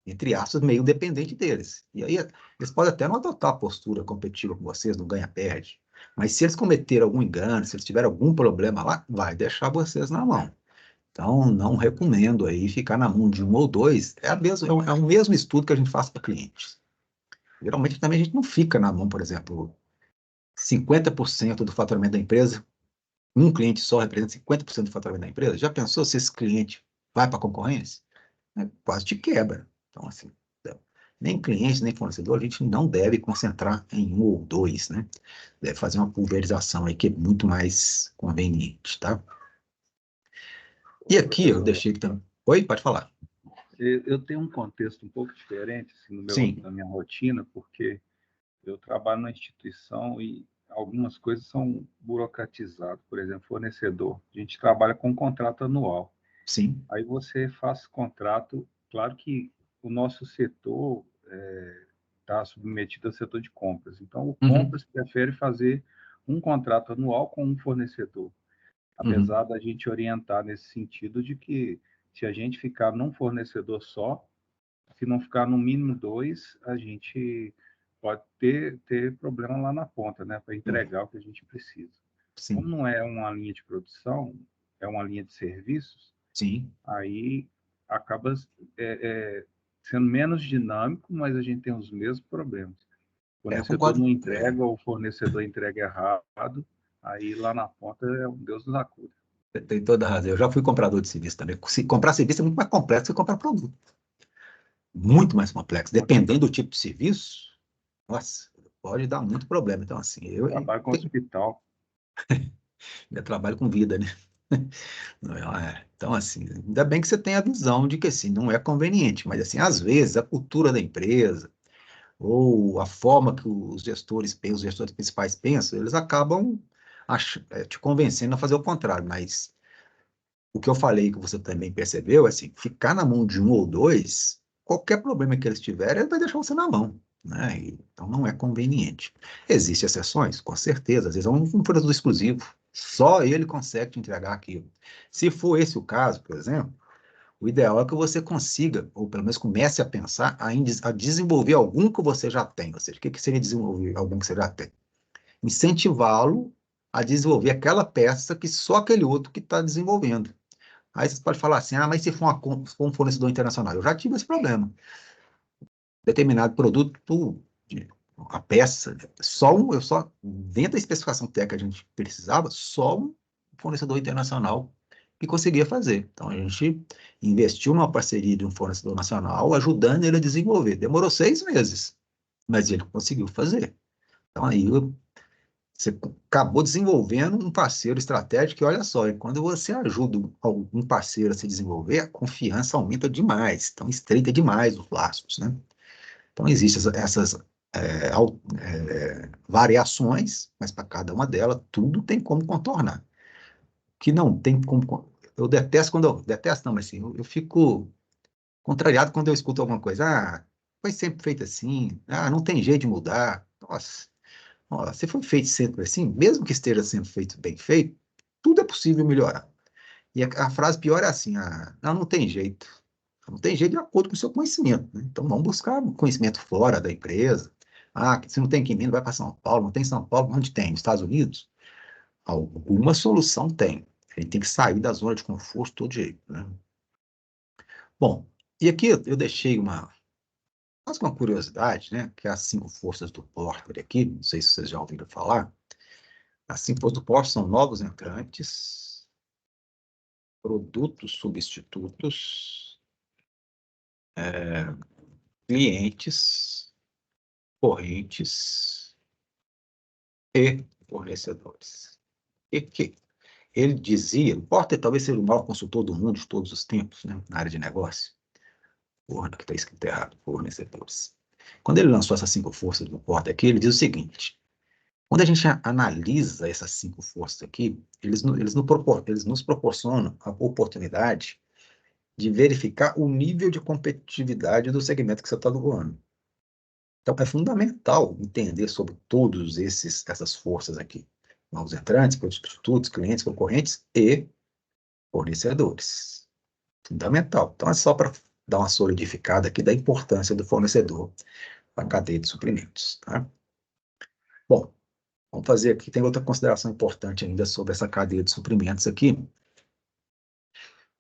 entre aspas, meio dependente deles. E aí, eles podem até não adotar a postura competitiva com vocês, não ganha-perde. Mas se eles cometerem algum engano, se eles tiverem algum problema lá, vai deixar vocês na mão. Então, não recomendo aí ficar na mão de 1 ou 2. É o mesmo estudo que a gente faz para clientes. Geralmente também a gente não fica na mão, por exemplo, 50% do faturamento da empresa, um cliente só representa 50% do faturamento da empresa. Já pensou se esse cliente vai para a concorrência? Quase te quebra. Então, assim, nem cliente, nem fornecedor, a gente não deve concentrar em um ou dois, né? Deve fazer uma pulverização aí que é muito mais conveniente, tá? E aqui eu deixei também... Oi, pode falar. Eu tenho um contexto um pouco diferente assim, Sim. na minha rotina, porque eu trabalho na instituição e algumas coisas são burocratizadas. Por exemplo, fornecedor. A gente trabalha com um contrato anual. Sim. Aí você faz contrato, claro que o nosso setor está submetido ao setor de compras. Então, o Uhum. compras prefere fazer um contrato anual com um fornecedor, Uhum. apesar da gente orientar nesse sentido de que se a gente ficar num fornecedor só, se não ficar no mínimo dois, a gente pode ter problema lá na ponta, né, para entregar o que a gente precisa. Como Sim. não é uma linha de produção, é uma linha de serviços, Sim. aí acaba sendo menos dinâmico, mas a gente tem os mesmos problemas. O Eu fornecedor concordo. não entrega, ou o fornecedor entrega errado, aí lá na ponta é um Deus nos acuda. Tem toda a razão. Eu já fui comprador de serviço também. Comprar serviço é muito mais complexo que comprar produto. Muito mais complexo. Dependendo do tipo de serviço, nossa, pode dar muito problema. Então, assim, Trabalho com hospital. eu trabalho com vida, né? Então, assim, ainda bem que você tem a visão de que, assim, não é conveniente, mas, assim, às vezes, a cultura da empresa ou a forma que os gestores principais pensam, eles acabam te convencendo a fazer o contrário, mas o que eu falei que você também percebeu, é assim, ficar na mão de um ou dois, qualquer problema que eles tiverem, ele vai deixar você na mão, né? Então não é conveniente. Existem exceções, com certeza, às vezes é um produto exclusivo, só ele consegue te entregar aquilo. Se for esse o caso, por exemplo, o ideal é que você consiga, ou pelo menos comece a pensar a desenvolver algum que você já tem. Ou seja, o que seria desenvolver algum que você já tem? Incentivá-lo a desenvolver aquela peça que só aquele outro que está desenvolvendo. Aí você pode falar assim, mas se for um fornecedor internacional, eu já tive esse problema. Determinado produto, a peça, dentro da especificação técnica que a gente precisava, só um fornecedor internacional que conseguia fazer. Então, a gente investiu numa parceria de um fornecedor nacional, ajudando ele a desenvolver. Demorou 6 meses, mas ele conseguiu fazer. Então, aí você acabou desenvolvendo um parceiro estratégico e olha só, quando você ajuda um parceiro a se desenvolver, a confiança aumenta demais, então estreita demais os laços, né? Então existem essas variações, mas para cada uma delas, tudo tem como contornar. Que não tem como... Eu detesto detesto não, mas assim, eu fico contrariado quando eu escuto alguma coisa. Foi sempre feito assim. Não tem jeito de mudar. Nossa, ó, se foi feito sempre assim, mesmo que esteja sendo feito bem feito, tudo é possível melhorar. E a frase pior é assim, não tem jeito. Não tem jeito de acordo com o seu conhecimento, né? Então vamos buscar conhecimento fora da empresa. Se não tem aqui em Minas, vai para São Paulo. Não tem em São Paulo, onde tem? Nos Estados Unidos? Alguma solução tem. A gente tem que sair da zona de conforto de todo jeito, né? Bom, e aqui eu deixei quase uma curiosidade, né? Que é as 5 forças do Porter aqui. Não sei se vocês já ouviram falar. As 5 forças do Porter são novos entrantes, produtos substitutos, clientes, correntes e fornecedores. E que ele dizia, o Porter talvez seja o maior consultor do mundo de todos os tempos, né, na área de negócio. Porra, que está escrito errado, fornecedores. Quando ele lançou essas 5 forças do Porter aqui, ele diz o seguinte: quando a gente analisa essas 5 forças aqui, eles nos proporcionam a oportunidade de verificar o nível de competitividade do segmento que você está atuando. Então, é fundamental entender sobre todos essas forças aqui. Novos entrantes, substitutos, clientes, concorrentes e fornecedores. Fundamental. Então, é só para dar uma solidificada aqui da importância do fornecedor para a cadeia de suprimentos. Tá? Bom, vamos fazer aqui, tem outra consideração importante ainda sobre essa cadeia de suprimentos aqui.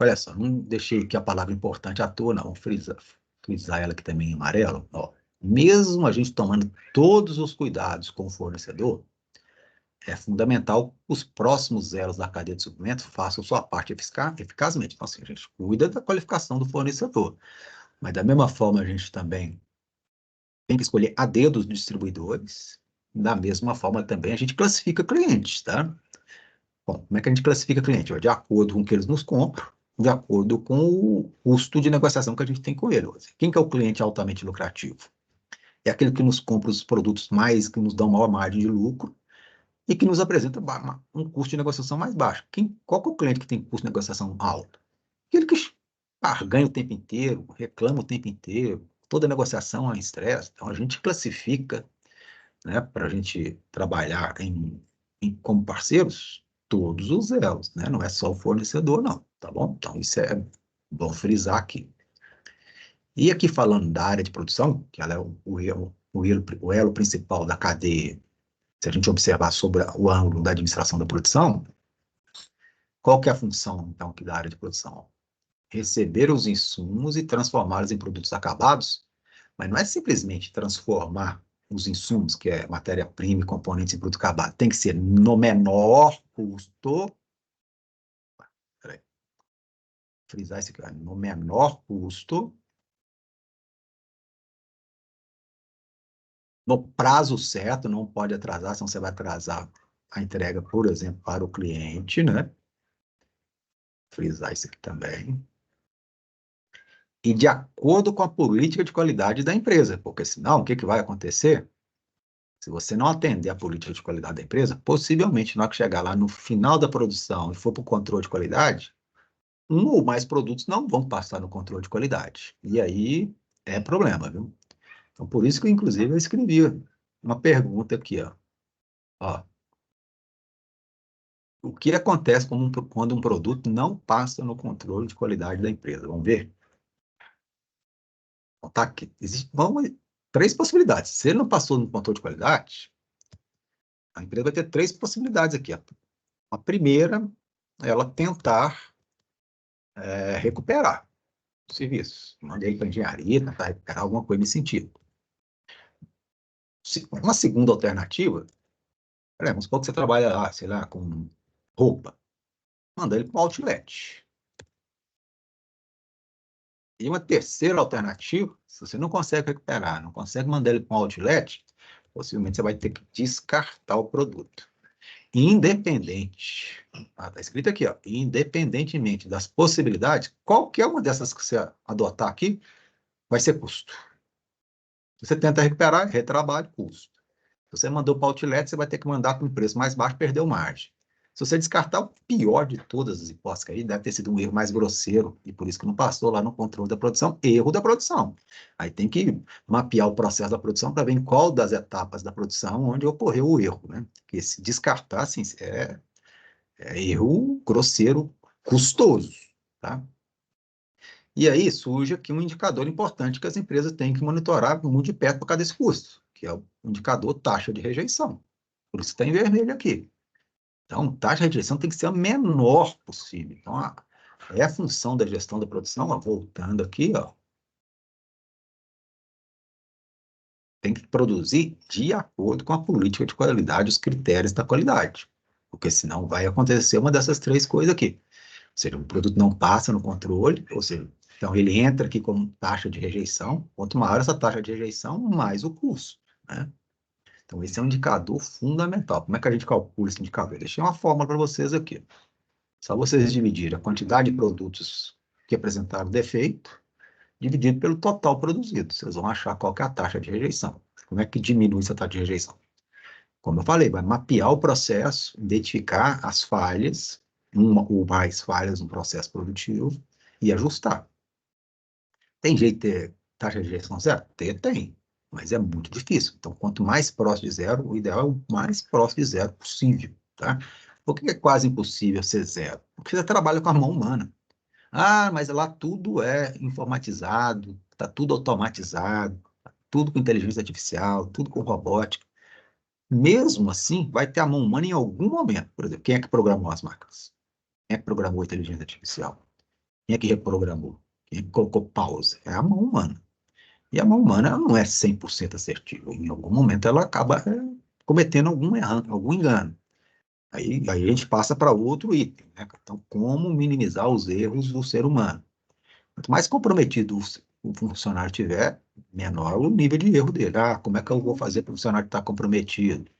Olha só, não deixei aqui a palavra importante à toa, não. Vou frisar ela aqui também em amarelo. Ó, mesmo a gente tomando todos os cuidados com o fornecedor, é fundamental que os próximos elos da cadeia de suprimento façam sua parte eficazmente. Então, assim, a gente cuida da qualificação do fornecedor, mas da mesma forma a gente também tem que escolher a dedo os distribuidores. Da mesma forma também a gente classifica clientes, tá? Bom, como é que a gente classifica cliente? De acordo com o que eles nos compram, de acordo com o custo de negociação que a gente tem com ele. Quem que é o cliente altamente lucrativo? É aquele que nos compra os produtos mais, que nos dão maior margem de lucro e que nos apresenta um custo de negociação mais baixo. Qual que é o cliente que tem custo de negociação alto? Aquele que ganha o tempo inteiro, reclama o tempo inteiro, toda negociação é estresse. Então, a gente classifica, né, para a gente trabalhar como parceiros, todos os elos, né? Não é só o fornecedor, não, tá bom? Então, isso é bom frisar aqui. E aqui falando da área de produção, que ela é o elo principal da cadeia, se a gente observar sobre o ângulo da administração da produção, qual que é a função, então, aqui da área de produção? Receber os insumos e transformá-los em produtos acabados, mas não é simplesmente transformar os insumos, que é matéria-prima e componentes em produto acabado, tem que ser no menor custo, peraí, frisar isso aqui, no menor custo, no prazo certo, não pode atrasar, senão você vai atrasar a entrega, por exemplo, para o cliente, né? Frisar isso aqui também. E de acordo com a política de qualidade da empresa, porque senão, o que vai acontecer? Se você não atender a política de qualidade da empresa, possivelmente, na hora que chegar lá no final da produção e for para o controle de qualidade, um ou mais produtos não vão passar no controle de qualidade. E aí é problema, viu? Então, por isso que, inclusive, eu escrevi uma pergunta aqui, ó. Ó, o que acontece quando um produto não passa no controle de qualidade da empresa? Vamos ver? Então, tá aqui. Existem três possibilidades. Se ele não passou no controle de qualidade, a empresa vai ter três possibilidades aqui, ó. A primeira, ela tentar recuperar o serviço. Mandei para a engenharia, tentar recuperar alguma coisa nesse sentido. Uma segunda alternativa, vamos supor que você trabalha lá, sei lá, com roupa. Manda ele para o outlet. E uma terceira alternativa, se você não consegue recuperar, não consegue mandar ele para um outlet, possivelmente você vai ter que descartar o produto. Independente, está escrito aqui, ó, independentemente das possibilidades, qualquer uma dessas que você adotar aqui vai ser custo. Se você tenta recuperar, retrabalho, custo. Se você mandou para o outlet, você vai ter que mandar com um preço mais baixo, perdeu margem. Se você descartar o pior de todas as hipóteses aí, deve ter sido um erro mais grosseiro, e por isso que não passou lá no controle da produção, erro da produção. Aí tem que mapear o processo da produção para ver em qual das etapas da produção onde ocorreu o erro, né? Porque se descartar, assim, é erro grosseiro, custoso, tá? E aí surge aqui um indicador importante que as empresas têm que monitorar muito de perto por causa desse custo, que é o indicador taxa de rejeição. Por isso está em vermelho aqui. Então, taxa de rejeição tem que ser a menor possível. Então, é a função da gestão da produção, ó, voltando aqui, ó, tem que produzir de acordo com a política de qualidade, os critérios da qualidade. Porque senão vai acontecer uma dessas três coisas aqui. Ou seja, o produto não passa no controle, ou seja, então ele entra aqui como taxa de rejeição, quanto maior essa taxa de rejeição, mais o custo, né? Então esse é um indicador fundamental. Como é que a gente calcula esse indicador? Eu deixei uma fórmula para vocês aqui. Só vocês dividirem a quantidade de produtos que apresentaram defeito, dividido pelo total produzido. Vocês vão achar qual que é a taxa de rejeição. Como é que diminui essa taxa de rejeição? Como eu falei, vai mapear o processo, identificar as falhas, uma ou mais falhas no processo produtivo e ajustar. Tem jeito de ter taxa de rejeição zero? Tem, mas é muito difícil. Então, quanto mais próximo de zero, o ideal é o mais próximo de zero possível, tá? Por que é quase impossível ser zero? Porque você trabalha com a mão humana. Ah, mas lá tudo é informatizado, está tudo automatizado, tudo com inteligência artificial, tudo com robótica. Mesmo assim, vai ter a mão humana em algum momento. Por exemplo, quem é que programou as máquinas? Quem é que programou a inteligência artificial? Quem é que reprogramou? Quem é que colocou pausa? É a mão humana. E a mão humana ela não é 100% assertiva. Em algum momento ela acaba cometendo algum engano. Aí a gente passa para outro item, né? Então, como minimizar os erros do ser humano? Quanto mais comprometido o funcionário tiver, menor o nível de erro dele. Ah, como é que eu vou fazer para o funcionário estar comprometido?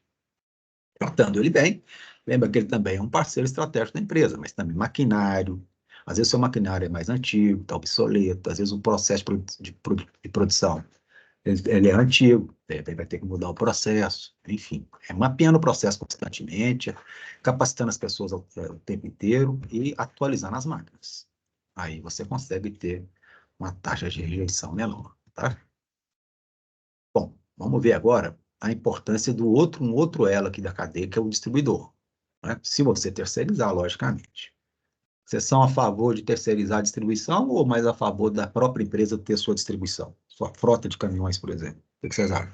Tratando ele bem, lembra que ele também é um parceiro estratégico da empresa, mas também maquinário. Às vezes o seu maquinário é mais antigo, está obsoleto, às vezes o processo de produção ele é antigo, vai ter que mudar o processo, enfim. É mapeando o processo constantemente, capacitando as pessoas o tempo inteiro e atualizando as máquinas. Aí você consegue ter uma taxa de rejeição menor, tá? Bom, vamos ver agora a importância do um outro elo aqui da cadeia, que é o distribuidor, né? Se você terceirizar, logicamente. Vocês são a favor de terceirizar a distribuição ou mais a favor da própria empresa ter sua distribuição? Sua frota de caminhões, por exemplo. O que vocês acham?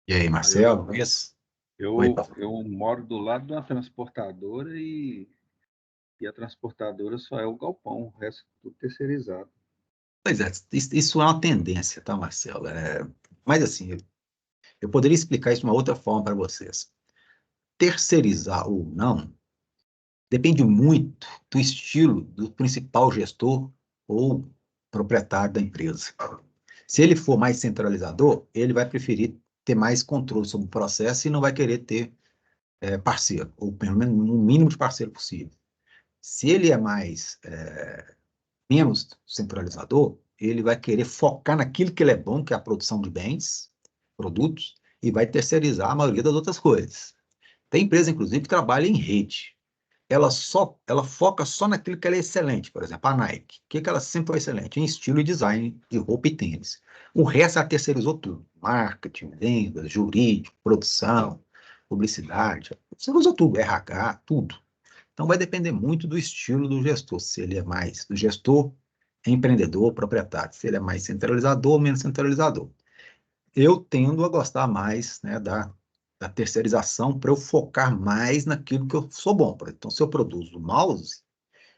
E aí, Marcelo? Luiz? Oi. Eu moro do lado de uma transportadora e a transportadora só é o galpão, o resto é tudo terceirizado. Pois é, isso é uma tendência, tá, Marcelo? Mas assim, eu poderia explicar isso de uma outra forma para vocês. Terceirizar ou não depende muito do estilo do principal gestor ou proprietário da empresa. Se ele for mais centralizador, ele vai preferir ter mais controle sobre o processo e não vai querer ter parceiro, ou pelo menos no mínimo de parceiro possível. Se ele é menos centralizador, ele vai querer focar naquilo que ele é bom, que é a produção de bens, produtos, e vai terceirizar a maioria das outras coisas. Tem empresa, inclusive, que trabalha em rede. Ela foca só naquilo que ela é excelente. Por exemplo, a Nike. O que ela sempre foi excelente? Em estilo e design de roupa e tênis. O resto ela terceirizou tudo. Marketing, vendas, jurídico, produção, publicidade. Você usou tudo, RH, tudo. Então vai depender muito do estilo do gestor. Se ele é mais do gestor, empreendedor, proprietário. Se ele é mais centralizador ou menos centralizador. Eu tendo a gostar mais, né, da terceirização para eu focar mais naquilo que eu sou bom. Então, se eu produzo mouse,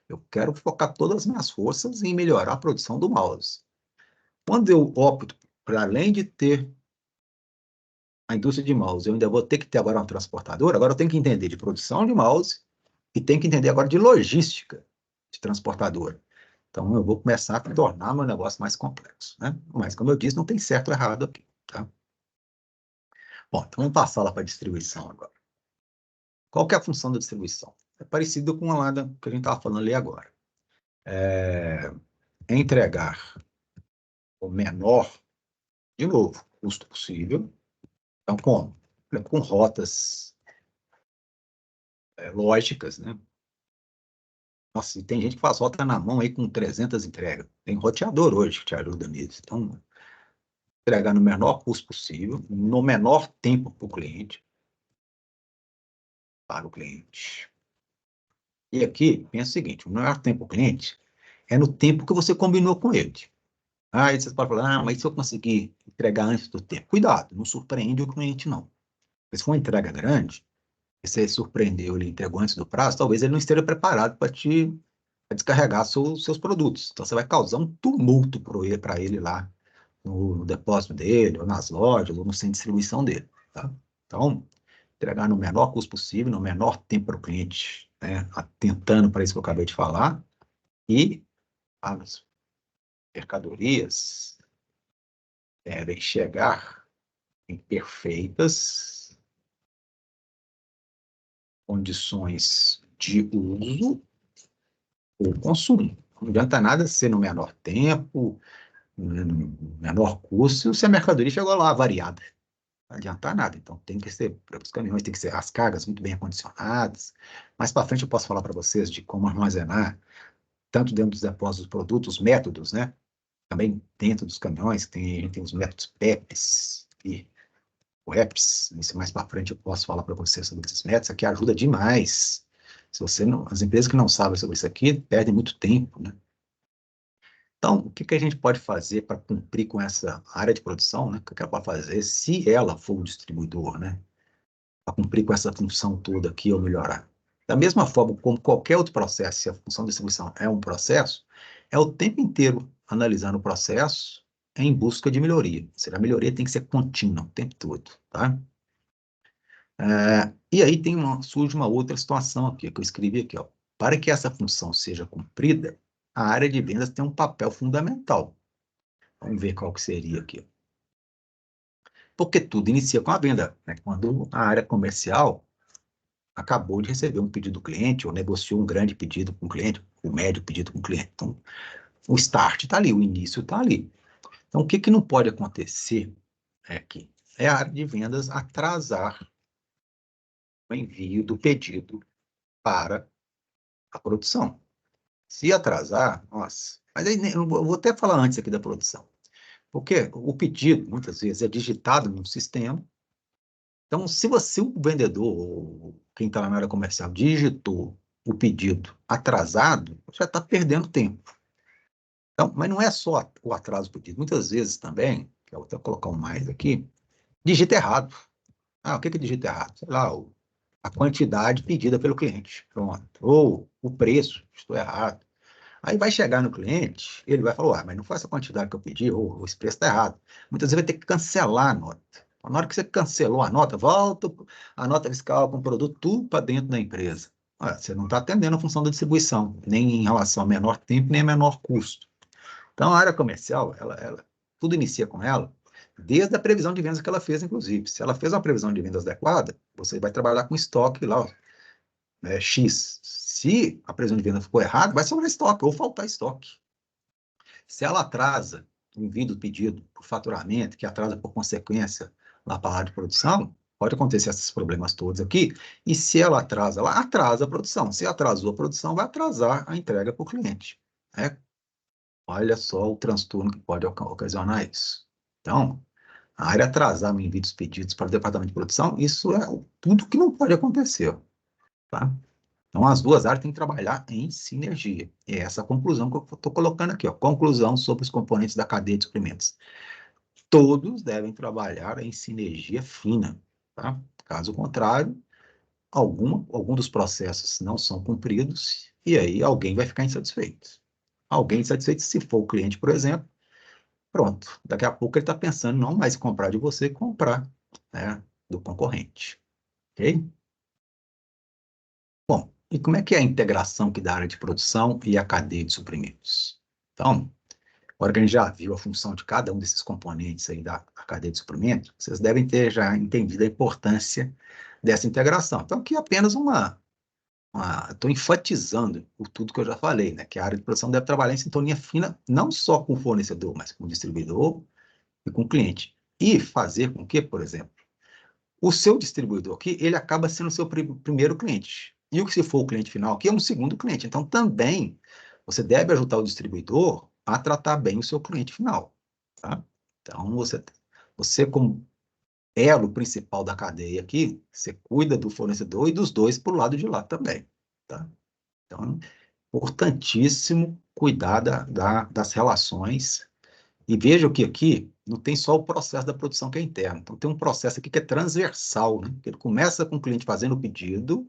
eu quero focar todas as minhas forças em melhorar a produção do mouse. Quando eu opto para, além de ter a indústria de mouse, eu ainda vou ter que ter agora uma transportadora, agora eu tenho que entender de produção de mouse e tenho que entender agora de logística de transportadora. Então, eu vou começar a tornar meu negócio mais complexo, né? Mas, como eu disse, não tem certo ou errado aqui, tá? Bom, então vamos passar lá para a distribuição agora. Qual que é a função da distribuição? É parecido com a lá que a gente estava falando ali agora. É entregar o menor, de novo, custo possível. Então, como? Com rotas lógicas, né? Nossa, e tem gente que faz rota na mão aí com 300 entregas. Tem roteador hoje que te ajuda nisso. Então, entregar no menor custo possível, no menor tempo para o cliente, para o cliente. E aqui, pensa o seguinte, o menor tempo para o cliente é no tempo que você combinou com ele. Aí você pode falar, mas se eu conseguir entregar antes do tempo? Cuidado, não surpreende o cliente, não. Se for uma entrega grande, e você surpreendeu, ele entregou antes do prazo, talvez ele não esteja preparado para descarregar seus produtos. Então, você vai causar um tumulto para ele lá no depósito dele, ou nas lojas, ou no centro de distribuição dele. Tá? Então, entregar no menor custo possível, no menor tempo para o cliente, né? Atentando para isso que eu acabei de falar, e as mercadorias devem chegar em perfeitas condições de uso ou consumo. Não adianta nada ser no menor tempo, no menor custo, se a mercadoria chegou lá variada. Não adianta nada. Então, tem que ser, para os caminhões, tem que ser as cargas muito bem acondicionadas. Mais para frente eu posso falar para vocês de como armazenar, tanto dentro dos depósitos dos produtos, os métodos, né? Também dentro dos caminhões, a gente tem os métodos PEPs e webs, isso mais para frente eu posso falar para você sobre esses métodos, isso aqui ajuda demais. Se você não, as empresas que não sabem sobre isso aqui perdem muito tempo, né? Então, o que a gente pode fazer para cumprir com essa área de produção, né? O que ela pode fazer se ela for o distribuidor, né? Para cumprir com essa função toda aqui ou melhorar. Da mesma forma como qualquer outro processo, se a função de distribuição é um processo, é o tempo inteiro analisando o processo em busca de melhoria. Ou seja, a melhoria tem que ser contínua o tempo todo, tá? E aí surge uma outra situação aqui, que eu escrevi aqui, ó. para que essa função seja cumprida, a área de vendas tem um papel fundamental. Vamos ver qual que seria aqui. Porque tudo inicia com a venda, né? Quando a área comercial acabou de receber um pedido do cliente, ou negociou um grande pedido com o cliente, um médio pedido com o cliente. Então, o start está ali, o início está ali. Então, o que, que não pode acontecer aqui? É a área de vendas atrasar o envio do pedido para a produção. Se atrasar, nossa. Mas aí, eu vou até falar antes aqui da produção. Porque o pedido, muitas vezes, é digitado no sistema. Então, se o vendedor, ou quem está na área comercial, digitou o pedido atrasado, já está perdendo tempo. Então, mas não é só o atraso do pedido. Muitas vezes também, que eu vou até colocar um mais aqui, digita errado. Ah, o que que digita errado? Sei lá, a quantidade pedida pelo cliente. Pronto. Ou o preço, estou errado. Aí vai chegar no cliente, ele vai falar, mas não foi essa quantidade que eu pedi, ou esse preço está errado. Muitas vezes vai ter que cancelar a nota. Na hora que você cancelou a nota, volta a nota fiscal com o produto, tudo para dentro da empresa. Olha, você não está atendendo a função da distribuição, nem em relação a menor tempo, nem a menor custo. Então, a área comercial, tudo inicia com ela, desde a previsão de vendas que ela fez, inclusive. Se ela fez uma previsão de vendas adequada, você vai trabalhar com estoque lá, X. Se a previsão de venda ficou errada, vai sobrar estoque ou faltar estoque. Se ela atrasa o envio do pedido por faturamento, que atrasa por consequência lá para a área de produção, pode acontecer esses problemas todos aqui. E se ela atrasa, ela atrasa a produção. Se atrasou a produção, vai atrasar a entrega para o cliente. Olha só o transtorno que pode ocasionar isso. Então, a área atrasar o envio dos pedidos para o departamento de produção, isso é tudo que não pode acontecer. Tá? Então, as duas áreas têm que trabalhar em sinergia. E é essa a conclusão que eu estou colocando aqui. Conclusão sobre os componentes da cadeia de suprimentos. Todos devem trabalhar em sinergia fina. Tá? Caso contrário, algum dos processos não são cumpridos e aí alguém vai ficar insatisfeito. Alguém insatisfeito, se for o cliente, por exemplo, pronto. Daqui a pouco ele está pensando não mais em comprar de você, comprar, né, do concorrente. Ok? Bom, e como é que é a integração aqui da área de produção e a cadeia de suprimentos? Então, agora que a gente já viu a função de cada um desses componentes aí da cadeia de suprimentos, vocês devem ter já entendido a importância dessa integração. Então, aqui é apenas estou enfatizando por tudo que eu já falei, né? Que a área de produção deve trabalhar em sintonia fina, não só com o fornecedor, mas com o distribuidor e com o cliente. E fazer com que, por exemplo, o seu distribuidor aqui, ele acaba sendo o seu primeiro cliente. E o que se for o cliente final aqui é um segundo cliente. Então, também, você deve ajudar o distribuidor a tratar bem o seu cliente final. Tá? Então, você como elo principal da cadeia aqui, você cuida do fornecedor e dos dois para o lado de lá também. Tá? Então, importantíssimo cuidar das relações. E veja que aqui não tem só o processo da produção que é interno. Então, tem um processo aqui que é transversal, né? Ele começa com o cliente fazendo o pedido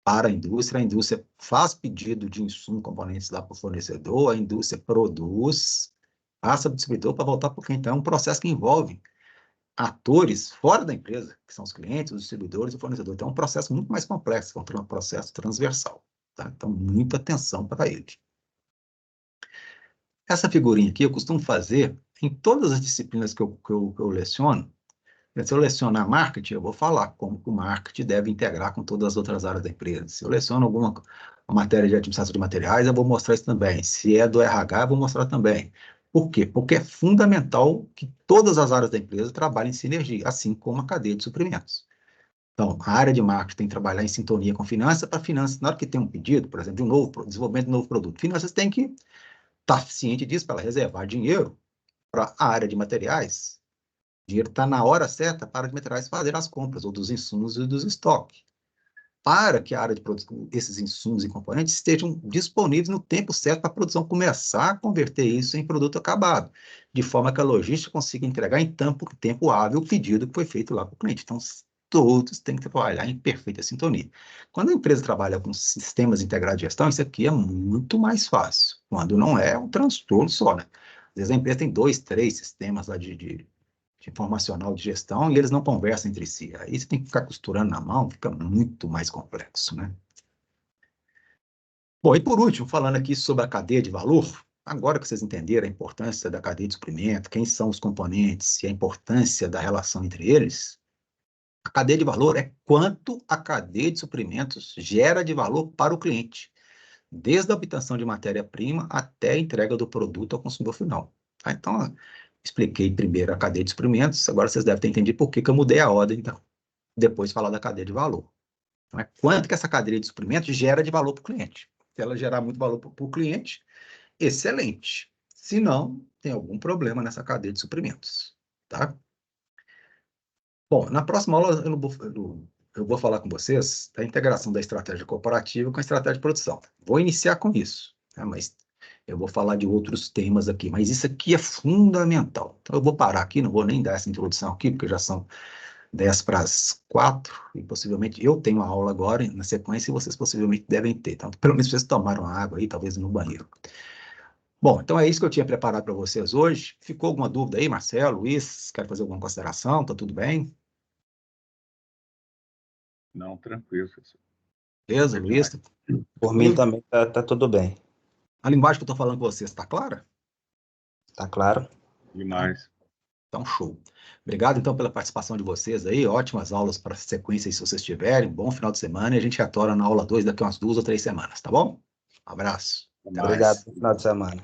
para a indústria faz pedido de insumo, componentes lá para o fornecedor, a indústria produz, passa para o distribuidor para voltar para o cliente. Então, é um processo que envolve atores fora da empresa, que são os clientes, os distribuidores e o fornecedor. Então, é um processo muito mais complexo, é um processo transversal. Tá? Então, muita atenção para ele. Essa figurinha aqui eu costumo fazer em todas as disciplinas que eu leciono. Se eu lecionar marketing, eu vou falar como que o marketing deve integrar com todas as outras áreas da empresa. Se eu leciono alguma matéria de administração de materiais, eu vou mostrar isso também. Se é do RH, eu vou mostrar também. Por quê? Porque é fundamental que todas as áreas da empresa trabalhem em sinergia, assim como a cadeia de suprimentos. Então, a área de marketing tem que trabalhar em sintonia com finanças, para finanças, na hora que tem um pedido, por exemplo, de um novo desenvolvimento de um novo produto, finanças tem que estar ciente disso para ela reservar dinheiro para a área de materiais. O dinheiro está na hora certa para a área de materiais fazer as compras, ou dos insumos e dos estoques. Para que a área de produção, esses insumos e componentes estejam disponíveis no tempo certo para a produção começar a converter isso em produto acabado, de forma que a logística consiga entregar em tempo hábil o pedido que foi feito lá para o cliente. Então, todos têm que trabalhar em perfeita sintonia. Quando a empresa trabalha com sistemas integrados de gestão, isso aqui é muito mais fácil, quando não é um transtorno só, né? Às vezes a empresa tem 2, 3 sistemas lá de informacional de gestão e eles não conversam entre si. Aí você tem que ficar costurando na mão, fica muito mais complexo, né? Bom, e por último, falando aqui sobre a cadeia de valor, agora que vocês entenderam a importância da cadeia de suprimento, quem são os componentes e a importância da relação entre eles, a cadeia de valor é quanto a cadeia de suprimentos gera de valor para o cliente, desde a obtenção de matéria-prima até a entrega do produto ao consumidor final. Tá? Então, expliquei primeiro a cadeia de suprimentos, agora vocês devem ter entendido por que eu mudei a ordem, então. Depois falar da cadeia de valor. Então, é quanto que essa cadeia de suprimentos gera de valor para o cliente. Se ela gerar muito valor para o cliente, excelente. Se não, tem algum problema nessa cadeia de suprimentos. Tá? Bom, na próxima aula eu vou falar com vocês da integração da estratégia corporativa com a estratégia de produção. Vou iniciar com isso, né? Mas eu vou falar de outros temas aqui, mas isso aqui é fundamental. Então eu vou parar aqui, não vou nem dar essa introdução aqui, porque já são 10 para as 4, e possivelmente eu tenho a aula agora, na sequência, e vocês possivelmente devem ter. Então, pelo menos vocês tomaram água aí, talvez no banheiro. Bom, então é isso que eu tinha preparado para vocês hoje. Ficou alguma dúvida aí, Marcelo, Luiz? Quer fazer alguma consideração? Tá tudo bem? Não, tranquilo, professor. Beleza, Luiz? Por mim também tá tudo bem. A linguagem que eu estou falando com vocês está clara? Tá claro? Demais. Então, show. Obrigado, então, pela participação de vocês aí. Ótimas aulas para sequência, se vocês tiverem. Bom final de semana. E a gente retorna na aula 2 daqui a umas 2 ou 3 semanas, tá bom? Um abraço. Até Obrigado, mais. bom final de semana.